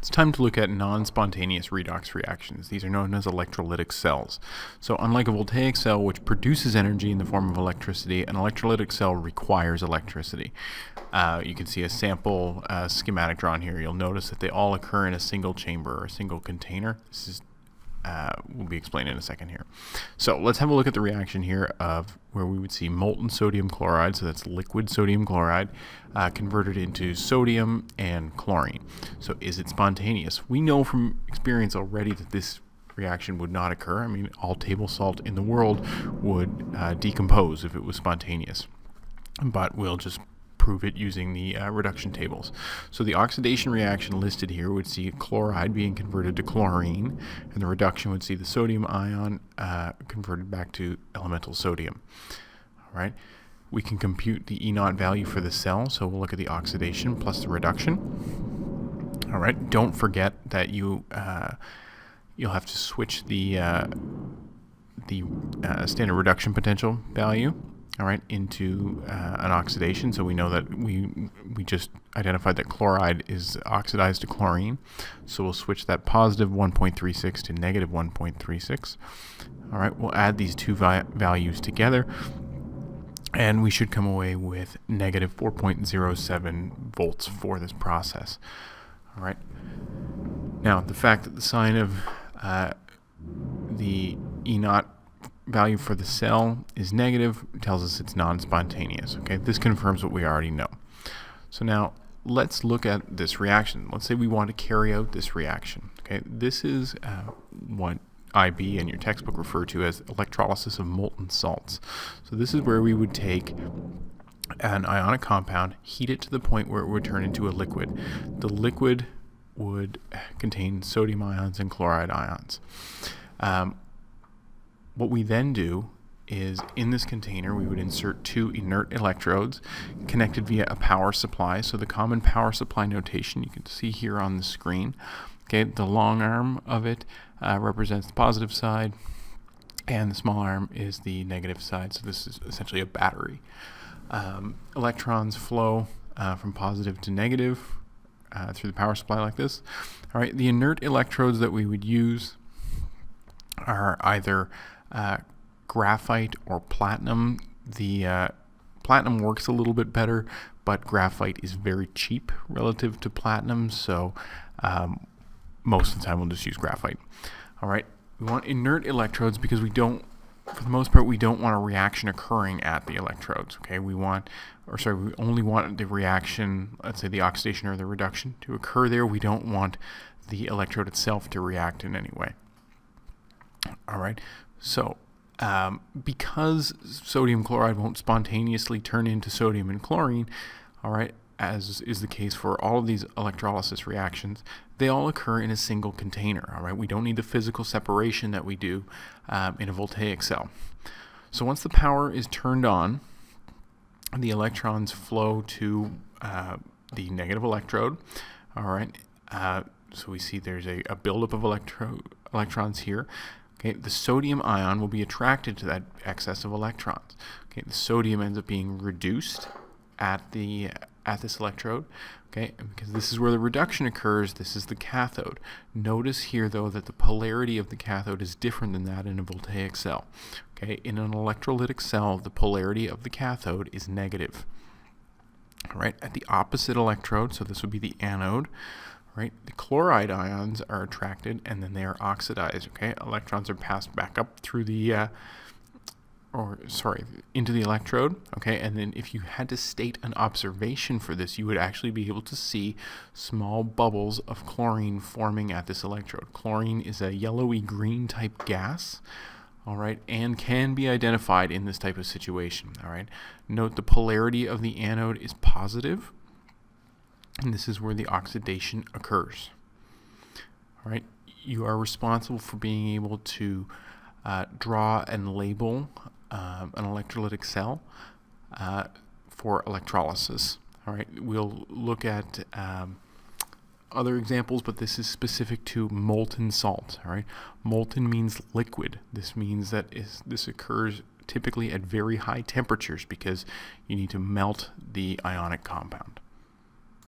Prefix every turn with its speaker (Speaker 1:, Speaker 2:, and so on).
Speaker 1: It's time to look at non-spontaneous redox reactions. These are known as electrolytic cells. So unlike a voltaic cell, which produces energy in the form of electricity, an electrolytic cell requires electricity. You can see a sample schematic drawn here. You'll notice that they all occur in a single chamber or a single container. This is will be explained in a second here. So let's have a look at the reaction here of where we would see molten sodium chloride, so that's liquid sodium chloride, converted into sodium and chlorine. So is it spontaneous? We know from experience already that this reaction would not occur. I mean, all table salt in the world would decompose if it was spontaneous, but we'll just prove it using the reduction tables. So the oxidation reaction listed here would see chloride being converted to chlorine, and the reduction would see the sodium ion converted back to elemental sodium. All right, we can compute the E0 value for the cell, so we'll look at the oxidation plus the reduction. All right, don't forget that you'll have to switch the standard reduction potential value, all right, into an oxidation. So we know that we just identified that chloride is oxidized to chlorine. So we'll switch that positive 1.36 to negative 1.36. All right, we'll add these two values together, and we should come away with negative 4.07 volts for this process. All right. Now, the fact that the sign of the E0 value for the cell is negative tells us it's non-spontaneous. Okay, this confirms what we already know. So now let's look at this reaction. Let's say we want to carry out this reaction. Okay, this is what IB and your textbook refer to as electrolysis of molten salts. So this is where we would take an ionic compound, heat it to the point where it would turn into a liquid. The liquid would contain sodium ions and chloride ions. What we then do is, in this container, we would insert two inert electrodes connected via a power supply. So the common power supply notation you can see here on the screen. Okay, the long arm of it represents the positive side, and the small arm is the negative side. So this is essentially a battery. Electrons flow from positive to negative through the power supply like this. All right, the inert electrodes that we would use are either graphite or platinum. The platinum works a little bit better, but graphite is very cheap relative to platinum, so most of the time we'll just use graphite. All right, we want inert electrodes because we don't, for the most part, we don't want a reaction occurring at the electrodes. Okay, we only want the reaction, let's say the oxidation or the reduction, to occur there. We don't want the electrode itself to react in any way. All right, so because sodium chloride won't spontaneously turn into sodium and chlorine, all right, as is the case for all of these electrolysis reactions, they all occur in a single container. All right, we don't need the physical separation that we do in a voltaic cell. So once the power is turned on, the electrons flow to the negative electrode. All right, so we see there's a buildup of electrons here. Okay, the sodium ion will be attracted to that excess of electrons. Okay, the sodium ends up being reduced at this electrode. Okay, and because this is where the reduction occurs, this is the cathode. Notice here, though, that the polarity of the cathode is different than that in a voltaic cell. Okay, in an electrolytic cell, the polarity of the cathode is negative. All right, at the opposite electrode, so this would be the anode. Right, the chloride ions are attracted and then they are oxidized. Okay, electrons are passed back up through the, into the electrode. Okay, and then if you had to state an observation for this, you would actually be able to see small bubbles of chlorine forming at this electrode. Chlorine is a yellowy green type gas. All right, and can be identified in this type of situation. All right, note the polarity of the anode is positive. And this is where the oxidation occurs. All right, you are responsible for being able to draw and label an electrolytic cell for electrolysis. All right, we'll look at other examples, but this is specific to molten salt. All right, molten means liquid. This means that this occurs typically at very high temperatures because you need to melt the ionic compound.